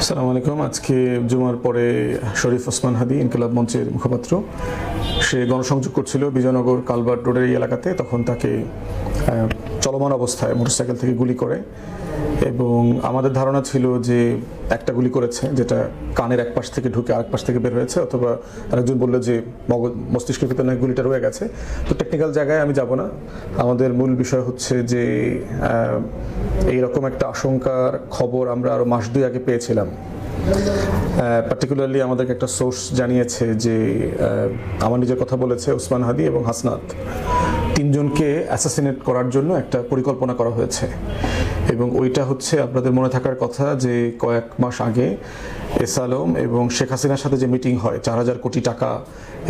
আসসালামু আলাইকুম। আজকে জুমার পরে শরীফ ওসমান হাদি ইনকিলাব মঞ্চের মুখপাত্র সে গণসংযোগ করছিল বিজয়নগর কালভার্ট রোডের এই এলাকাতে। তখন তাকে চলমান অবস্থায় মোটরসাইকেল থেকে গুলি করে এবং আমাদের ধারণা ছিল যে একটা গুলি করেছে, যেটা কানের এক পাশ থেকে ঢুকে আরেক পাশ থেকে বের হয়েছে, অথবা আরেকজন বললো যে মস্তিষ্কের ভিতরে নাকি গুলিটা রয়ে গেছে। তো টেকনিক্যাল জায়গায় আমি যাব না। আমাদের মূল বিষয় হচ্ছে যে এইরকম একটা আশঙ্কার খবর আমরা আরও মাস দুই আগে পেয়েছিলাম। পার্টিকুলারলি আমাদেরকে একটা সোর্স জানিয়েছে যে আমার নিজের কথা বলেছে ওসমান হাদি এবং হাসনাত তিনজনকে অ্যাসাসিনেট করার জন্য একটা পরিকল্পনা করা হয়েছে। এবং ওইটা হচ্ছে আপনাদের মনে থাকার কথা যে কয়েক মাস আগে এস আলম এবং শেখ হাসিনার সাথে যে মিটিং হয় 4,000 কোটি টাকা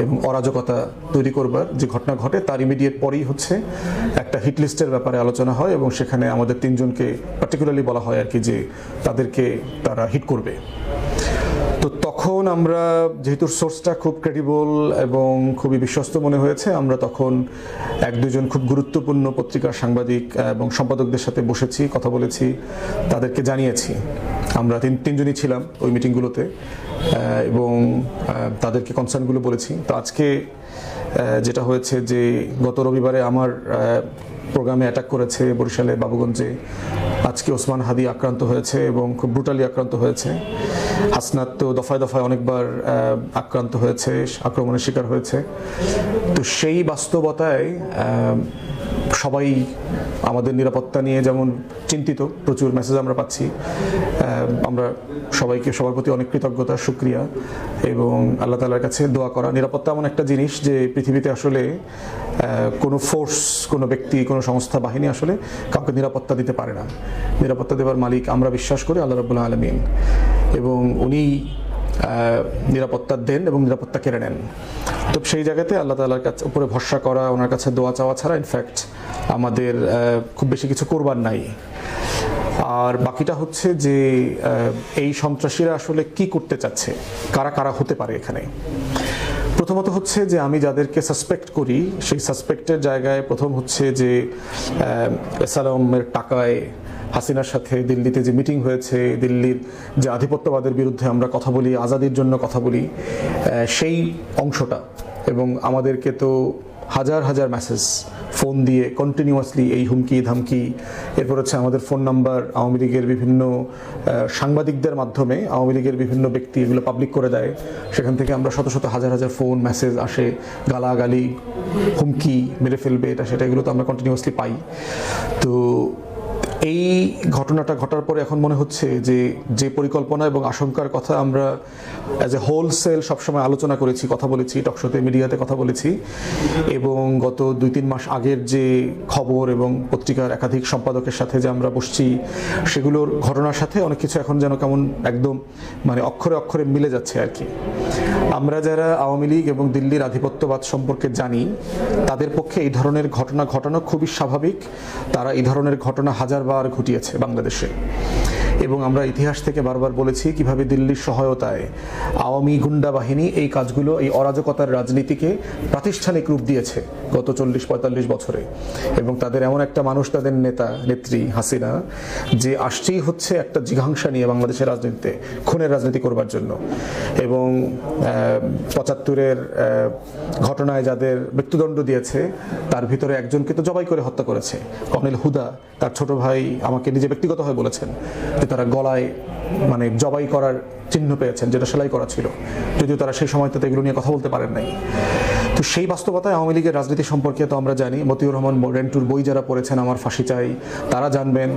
এবং অরাজকতা তৈরি করবার যে ঘটনা ঘটে, তার ইমিডিয়েট পরেই হচ্ছে একটা হিট লিস্টের ব্যাপারে আলোচনা হয় এবং সেখানে আমাদের তিনজনকে পার্টিকুলারলি বলা হয় আর কি যে তাদেরকে তারা হিট করবে। তো তখন আমরা, যেহেতু সোর্সটা খুব ক্রেডিবল এবং খুবই বিশ্বস্ত মনে হয়েছে, আমরা তখন এক দুজন খুব গুরুত্বপূর্ণ পত্রিকার সাংবাদিক এবং সম্পাদকদের সাথে বসেছি, কথা বলেছি, তাদেরকে জানিয়েছি। আমরা তিনজনই ছিলাম ওই মিটিংগুলোতে এবং তাদেরকে কনসার্নগুলো বলেছি। তো আজকে যেটা হয়েছে যে গত রবিবারে আমার প্রোগ্রামে অ্যাটাক করেছে বরিশালে বাবুগঞ্জে। আজকে ওসমান হাদি আক্রান্ত হয়েছে এবং খুব ব্রুটালি আক্রান্ত হয়েছে। হাসনাত তো দফায় দফায় অনেকবার আক্রান্ত হয়েছে, আক্রমণের শিকার হয়েছে। তো সেই বাস্তবতায় সবাই আমাদের নিরাপত্তা নিয়ে যেমন চিন্তিত, প্রচুর মেসেজ আমরা পাচ্ছি। আমরা সবার প্রতি অনেক কৃতজ্ঞতা, শুকরিয়া এবং আল্লাহ তাআলার কাছে দোয়া করা। নিরাপত্তা এমন একটা জিনিস যে পৃথিবীতে আসলে কোনো ফোর্স, কোনো ব্যক্তি, কোনো সংস্থা, বাহিনী আসলে কাউকে নিরাপত্তা দিতে পারে না। নিরাপত্তা দেওয়ার মালিক আমরা বিশ্বাস করি আল্লাহ রাব্বুল আলামিন, এবং উনি নিরাপত্তা দেন এবং নিরাপত্তা কেড়ে নেন। তো সেই জায়গাতে আল্লাহ তাআলার কাছে উপরে ভরসা করা, ওনার কাছে দোয়া চাওয়া ছাড়া ইনফ্যাক্ট আমাদের খুব বেশি কিছু করবার নাই। আর বাকিটা হচ্ছে যে এই সন্ত্রাসীরা আসলে কি করতে চাচ্ছে, কারা কারা হতে পারে এখানে। প্রথমত হচ্ছে যে আমি যাদেরকে সাসপেক্ট করি সেই সাসপেক্টের জায়গায় প্রথম হচ্ছে যে এস আলমের টাকায় হাসিনার সাথে দিল্লিতে যে মিটিং হয়েছে, দিল্লির যে আধিপত্যবাদের বিরুদ্ধে আমরা কথা বলি, আজাদির জন্য কথা বলি, সেই অংশটা। এবং আমাদেরকে তো হাজার হাজার মেসেজ ফোন দিয়ে কন্টিনিউয়াসলি এই হুমকি ধামকি, এরপর হচ্ছে আমাদের ফোন নাম্বার আওয়ামী লীগের বিভিন্ন সাংবাদিকদের মাধ্যমে আওয়ামী লীগের বিভিন্ন ব্যক্তি এগুলো পাবলিক করে দেয়। সেখান থেকে আমরা শত শত হাজার হাজার ফোন মেসেজ আসে, গালাগালি, হুমকি, মেরে ফেলবে, এটা সেটা, এগুলো তো আমরা কন্টিনিউয়াসলি পাই। তো এই ঘটনাটা ঘটার পরে এখন মনে হচ্ছে যে পরিকল্পনা এবং আশঙ্কার কথা আমরা অ্যাজ এ হোলসেল সবসময় আলোচনা করেছি, কথা বলেছি, টকশোতে, মিডিয়াতে কথা বলেছি, এবং গত 2-3 মাস আগের যে খবর এবং পত্রিকার একাধিক সম্পাদকের সাথে যে আমরা বসছি, সেগুলোর ঘটনার সাথে অনেক কিছু এখন যেন কেমন একদম মানে অক্ষরে অক্ষরে মিলে যাচ্ছে আর কি। আমরা যারা আওয়ামী লীগ এবং দিল্লির আধিপত্যবাদ সম্পর্কে জানি, তাদের পক্ষে এই ধরনের ঘটনা ঘটানো খুবই স্বাভাবিক। তারা এই ধরনের ঘটনা হাজারবার ঘটিয়েছে বাংলাদেশে, এবং আমরা ইতিহাস থেকে বারবার বলেছি কিভাবে দিল্লির সহায়তায় আওয়ামী গুন্ডা বাহিনী এই কাজগুলো, এই অরাজকতার রাজনীতিকে প্রাতিষ্ঠানিক রূপ দিয়েছে গত 40-45 বছরে। এবং তাদের এমন একটা মানুষ, তাদের নেতা নেত্রী হাসিনা, যে আসছেই হচ্ছে একটা জিঘাংসা নিয়ে বাংলাদেশের রাজনীতিতে খুনের রাজনীতি করবার জন্য। এবং 75-এর ঘটনায় যাদের মৃত্যুদণ্ড দিয়েছে তার ভিতরে একজনকে তো জবাই করে হত্যা করেছে। কর্নেল হুদা, তার ছোট ভাই আমাকে নিজে ব্যক্তিগতভাবে বলেছেন যে তারা গলায় মানে জবাই করার চিহ্ন পেয়েছেন, যেটা সেলাই করা ছিল, যদিও তারা সেই সময়টাতে এগুলো নিয়ে কথা বলতে পারেন নাই। তো সেই বাস্তবতায় আওয়ামী লীগের রাজনীতি সম্পর্কে তো আমরা জানি। মতিউর রহমান রেন্টুর বই যারা পড়েছেন আমার ফাঁসি চাই, তারা জানবেন।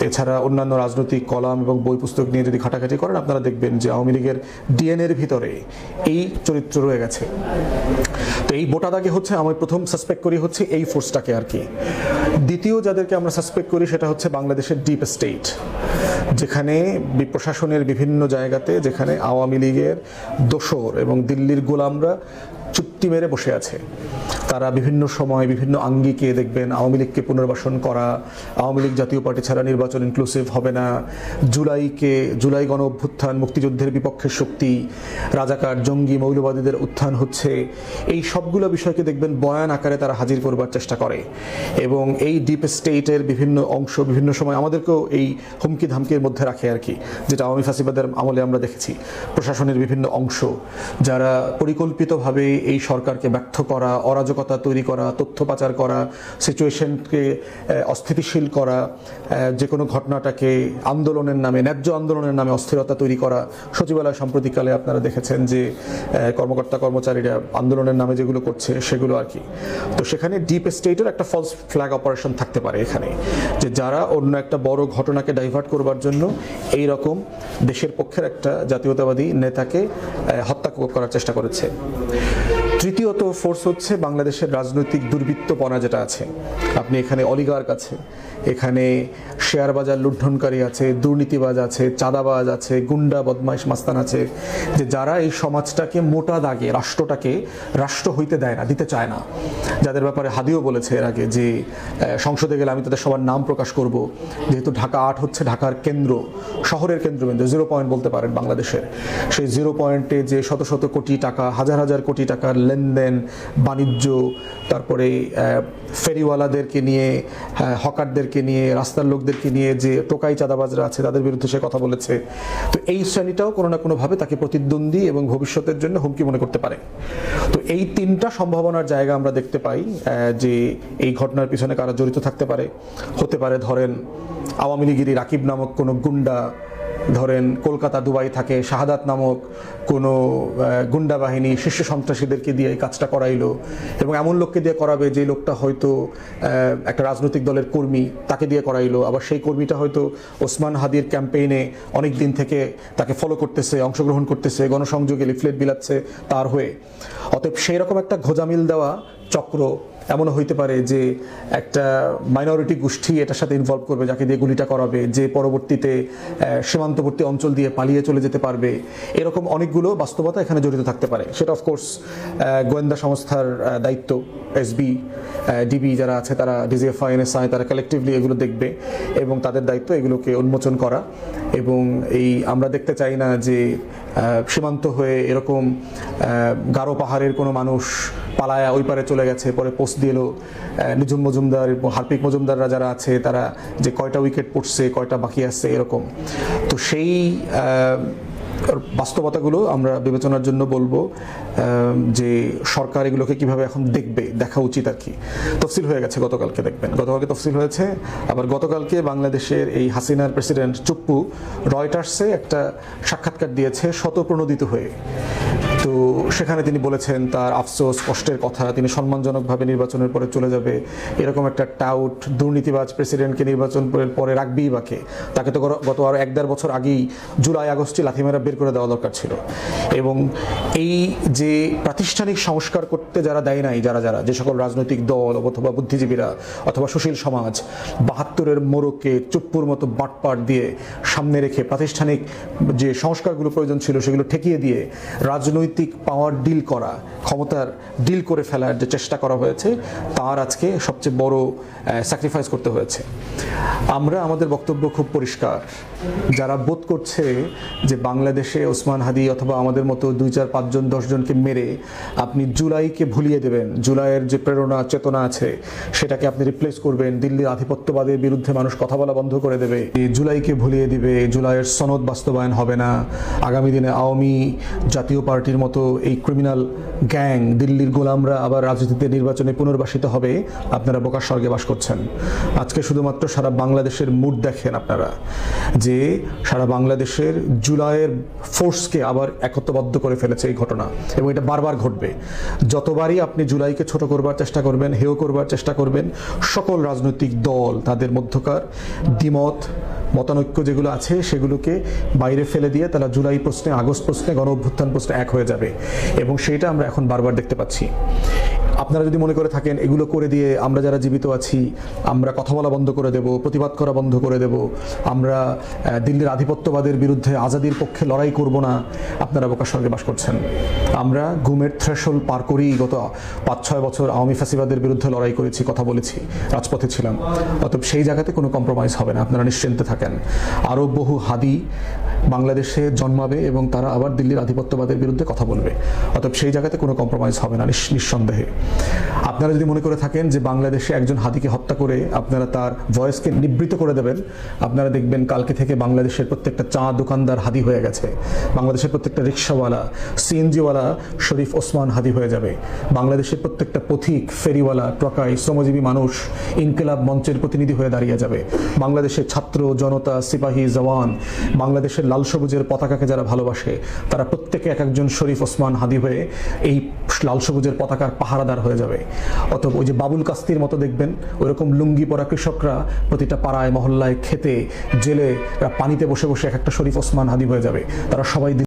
এছাড়া অন্যান্য রাজনৈতিক কলাম এবং বই পুস্তক নিয়ে যদি ঘাটাঘাটি করেন, আপনারা দেখবেন যে আওয়ামী লীগের ডিএনএর ভিতরে এই চরিত্র রয়ে গেছে। তো এই বোটা দাগে হচ্ছে আমি প্রথম সাসপেক্ট করি হচ্ছে এই ফোর্সটাকে আর কি। দ্বিতীয় যাদেরকে আমরা সাসপেক্ট করি সেটা হচ্ছে বাংলাদেশের ডিপ স্টেট, যেখানে প্রশাসনের বিভিন্ন জায়গাতে, যেখানে আওয়ামী লীগের দোসর এবং দিল্লির গোলামরা চুক্তি মেরে বসে আছে। তারা বিভিন্ন সময় বিভিন্ন আঙ্গিকে দেখবেন আওয়ামী লীগকে পুনর্বাসন করা, আওয়ামী লীগ জাতীয় পার্টি ছাড়া নির্বাচন ইনক্লুসিভ হবে না, জুলাই গণ অভ্যুত্থান মুক্তিযুদ্ধের বিপক্ষের শক্তি, রাজাকার জঙ্গি মৌলবাদীদের উত্থান হচ্ছে, এই সবগুলো বিষয়কে দেখবেন বয়ান আকারে তারা হাজির করবার চেষ্টা করে। এবং এই ডিপ স্টেটের বিভিন্ন অংশ বিভিন্ন সময় আমাদেরকেও এই হুমকি ধামকির মধ্যে রাখে আর কি, যেটা আওয়ামী ফাসিবাদের আমলে আমরা দেখেছি। প্রশাসনের বিভিন্ন অংশ যারা পরিকল্পিতভাবে এই সরকারকে ব্যর্থ করা, অরাজকতা তৈরি করা, তথ্য পাচার করা, সিচুয়েশনকে অস্থিতিশীল করা, যে কোনো ঘটনাটাকে আন্দোলনের নামে, ন্যায্য আন্দোলনের নামে অস্থিরতা তৈরি করা। সচিবালয় সাম্প্রতিককালে আপনারা দেখেছেন যে কর্মকর্তা কর্মচারীরা আন্দোলনের নামে যেগুলো করছে সেগুলো আর কি। তো সেখানে ডিপ স্টেটের একটা ফলস ফ্ল্যাগ অপারেশন থাকতে পারে এখানে, যে যারা অন্য একটা বড় ঘটনাকে ডাইভার্ট করবার জন্য এই রকম দেশের পক্ষের একটা জাতীয়তাবাদী নেতাকে হত্যা করার চেষ্টা করেছে। তৃতীয়ত ফোর্স হচ্ছে বাংলাদেশের রাজনৈতিক দুর্বৃত্তপনা যেটা আছে। আপনি এখানে অলিগার্ক আছে, এখানে শেয়ার বাজার লুণ্ঠনকারী আছে, দুর্নীতিবাজ আছে, চাঁদাবাজ আছে, গুন্ডা বদমাইশ মাস্তান আছে, যে যারা এই সমাজটাকে মোটা দাগে রাষ্ট্রটাকে রাষ্ট্র হইতে দেয় না, দিতে চায় না, যাদের ব্যাপারে হাদিও বলেছে এর আগে যে সংসদে গেলে আমি তাদের সবার নাম প্রকাশ করব, যেহেতু ঢাকা 8 হচ্ছে ঢাকার কেন্দ্র, শহরের কেন্দ্রবিন্দু, 0 পয়েন্ট বলতে পারেন বাংলাদেশের। সেই 0 পয়েন্টে যে শত শত কোটি টাকা, হাজার হাজার কোটি টাকার লেনদেন, বাণিজ্য, তারপরে ফেরিওয়ালাদেরকে নিয়ে, হকারদেরকে নিয়ে, রাস্তার লোকদেরকে নিয়ে যে টোকাই চাঁদাবাজরা আছে তাদের বিরুদ্ধে সে কথা বলেছে। তো এই শ্রেণীটাও কোনো না কোনোভাবে তাকে প্রতিদ্বন্দ্বী এবং ভবিষ্যতের জন্য হুমকি মনে করতে পারে। তো এই তিনটা সম্ভাবনার জায়গা আমরা দেখতে পাই যে এই ঘটনার পিছনে কারা জড়িত থাকতে পারে। হতে পারে ধরেন আওয়ামী লীগেরই রাকিব নামক কোনো গুন্ডা, ধরেন কলকাতা দুবাই থাকে শাহাদাত নামক কোনো গুন্ডা বাহিনী শীর্ষ সন্ত্রাসীদেরকে দিয়ে এই কাজটা করাইলো, এবং এমন লোককে দিয়ে করাবে যে লোকটা হয়তো একটা রাজনৈতিক দলের কর্মী, তাকে দিয়ে করাইলো। আবার সেই কর্মীটা হয়তো ওসমান হাদির ক্যাম্পেইনে অনেক দিন থেকে তাকে ফলো করতেছে, অংশগ্রহণ করতেছে, গণসংযোগে লিফলেট বিলাচ্ছে তার হয়ে। অতএব সেই রকম একটা ঘোজামিল দেওয়া চক্র এমনও হইতে পারে যে একটা মাইনরিটি গোষ্ঠী এটার সাথে ইনভলভ করবে, যাকে দিয়ে গুলিটা করাবে, যে পরবর্তীতে সীমান্তবর্তী অঞ্চল দিয়ে পালিয়ে চলে যেতে পারবে। এরকম অনেকগুলো বাস্তবতা এখানে জড়িত থাকতে পারে। সেটা অফকোর্স গোয়েন্দা সংস্থার দায়িত্ব, এসবি, ডিবি যারা আছে তারা, ডিজিএফআই, এনএসআই, তারা কালেকটিভলি এগুলো দেখবে এবং তাদের দায়িত্ব এগুলোকে উন্মোচন করা। এবং এই আমরা দেখতে চাই না যে সীমান্ত হয়ে এরকম গারো পাহাড়ের কোনো মানুষ পালায়া ওই পারে চলে গেছে, পরে পোস্ট দিল নিজুম মজুমদার এবং হার্পিক মজুমদাররা যারা আছে তারা যে কয়টা উইকেট পড়ছে, কয়টা বাকি আছে এরকম। তো সেই বাস্তবতাগুলো আমরা বিবেচনার জন্য বলবো যে সরকার এগুলোকে কিভাবে এখন দেখবে, দেখা উচিত আর কি। তফসিল হয়ে গেছে গতকালকে, দেখবেন গতকালকে তফসিল হয়েছে। আবার গতকালকে বাংলাদেশের এই হাসিনার প্রেসিডেন্ট চুপ্পু রয়টার্সে একটা সাক্ষাৎকার দিয়েছে শতপ্রণোদিত হয়ে। তো সেখানে তিনি বলেছেন তার আফসোস, কষ্টের কথা, তিনি সম্মানজনকভাবে নির্বাচনের পরে চলে যাবে। এরকম একটা টাউট দুর্নীতিবাজ প্রেসিডেন্টকে নির্বাচন পরে রাখবেই বাকে, তাকে তো গত আরো 1-1.5 বছর আগেই জুলাই আগস্টে লাথিমেরা বের করে দেওয়া দরকার ছিল। এবং এই যে প্রাতিষ্ঠানিক সংস্কার করতে যারা দেয় নাই, যারা যে সকল রাজনৈতিক দল অথবা বুদ্ধিজীবীরা অথবা সুশীল সমাজ 72-এর মোড়কে চুপ্পুর মতো বাটপাট দিয়ে সামনে রেখে প্রাতিষ্ঠানিক যে সংস্কারগুলো প্রয়োজন ছিল সেগুলো ঠেকিয়ে দিয়ে রাজনৈতিক পাওয়ার ডিল করা, ক্ষমতার ডিল করে ফেলার যে চেষ্টা করা হয়েছে, তার আজকে সবচেয়ে বড় স্যাক্রিফাইস করতে হয়েছে। আমরা আমাদের বক্তব্য খুব পরিষ্কার, যারা বোধ করছে যে বাংলাদেশে ওসমান হাদি অথবা আমাদের মতো 2-4-5 জন 10 জনকে মেরে আপনি জুলাইকে ভুলিয়ে দেবেন, জুলাইয়ের যে প্রেরণা চেতনা আছে সেটাকে আপনি রিপ্লেস করবেন, দিল্লির আধিপত্যবাদের বিরুদ্ধে মানুষ কথা বলা বন্ধ করে দেবে, জুলাইকে ভুলিয়ে দিবে, জুলাইয়ের সনদ বাস্তবায়ন হবে না, আগামী দিনে আওয়ামী জাতীয় পার্টির মতো এই ক্রিমিনাল গ্যাং দিল্লির গোলামরা আবার রাজনীতিতে নির্বাচনে পুনর্বাসিত হবে, আপনারা বোকার স্বর্গে বাস করছেন। আজকে শুধুমাত্র সারা বাংলাদেশের মুড দেখেন আপনারা, যে সারা বাংলাদেশের জুলাইয়ের ফোর্সকে আবার একত্রবদ্ধ করে ফেলেছে এই ঘটনা, এবং এটা বারবার ঘটবে। যতবারই আপনি জুলাইকে ছোট করবার চেষ্টা করবেন, হেয় করবার চেষ্টা করবেন, সকল রাজনৈতিক দল তাদের মধ্যকার মতানৈক্য যেগুলো আছে সেগুলোকে বাইরে ফেলে দিয়ে তারা জুলাই প্রশ্নে, আগস্ট প্রশ্নে, গণ অভ্যুত্থান প্রশ্নে এক হয়ে যাবে, এবং সেইটা আমরা এখন বারবার দেখতে পাচ্ছি। আপনারা যদি মনে করে থাকেন এগুলো করে দিয়ে আমরা যারা জীবিত আছি আমরা কথা বলা বন্ধ করে দেব, প্রতিবাদ করা বন্ধ করে দেব, আমরা দিল্লির আধিপত্যবাদের বিরুদ্ধে আজাদির পক্ষে লড়াই করব না, আপনারা বোকা স্বর্গে বাস করছেন। আমরা ঘুমের থ্রেশহোল্ড পার করেই গত 5-6 বছর আওয়ামী ফ্যাসিবাদের বিরুদ্ধে লড়াই করেছি, কথা বলেছি, রাজপথে ছিলাম। অতএব সেই জায়গাতে কোনো কম্প্রোমাইজ হবে না, আপনারা নিশ্চিন্তে থাকেন। আরও বহু হাদি বাংলাদেশে জন্মাবে এবং তারা আবার দিল্লির আধিপত্যবাদের বিরুদ্ধে কথা বলবে। অতএব সেই জায়গাতে কোনো কম্প্রোমাইজ হবে না নিঃসন্দেহে। আপনারা যদি মনে করে থাকেন যে বাংলাদেশে একজন হাদিকে হত্যা করে আপনারা তার ভয়েসকে নিবৃত করে দেবেন, আপনারা দেখবেন কালকে থেকে বাংলাদেশের প্রত্যেকটা চা দোকানদার হাদি হয়ে গেছে, বাংলাদেশের প্রত্যেকটা রিক্সাওয়ালা, সিএনজিওয়ালা শরীফ ওসমান হাদি হয়ে যাবে, বাংলাদেশের প্রত্যেকটা পথিক, ফেরিওয়ালা, ট্রাকাই, শ্রমজীবী মানুষ ইনকিলাব মঞ্চের প্রতিনিধি হয়ে দাঁড়িয়ে যাবে, বাংলাদেশের ছাত্র জনতা, সিপাহী, জওয়ান, বাংলাদেশের লাল সবুজের পতাকাকে যারা ভালোবাসে তারা প্রত্যেকে এক একজন শরীফ ওসমান হাদি হয়ে এই লাল সবুজের পতাকার পাহারাদার হয়ে যাবে। অতএব ওই যে বাবুল কাস্তির মতো দেখবেন ওইরকম লুঙ্গি পরা কৃষকরা প্রতিটা পাড়ায়, মহল্লায়, খেতে, জেলে পানিতে বসে বসে এক একটা শরীফ ওসমান হাদি হয়ে যাবে। তারা সবাই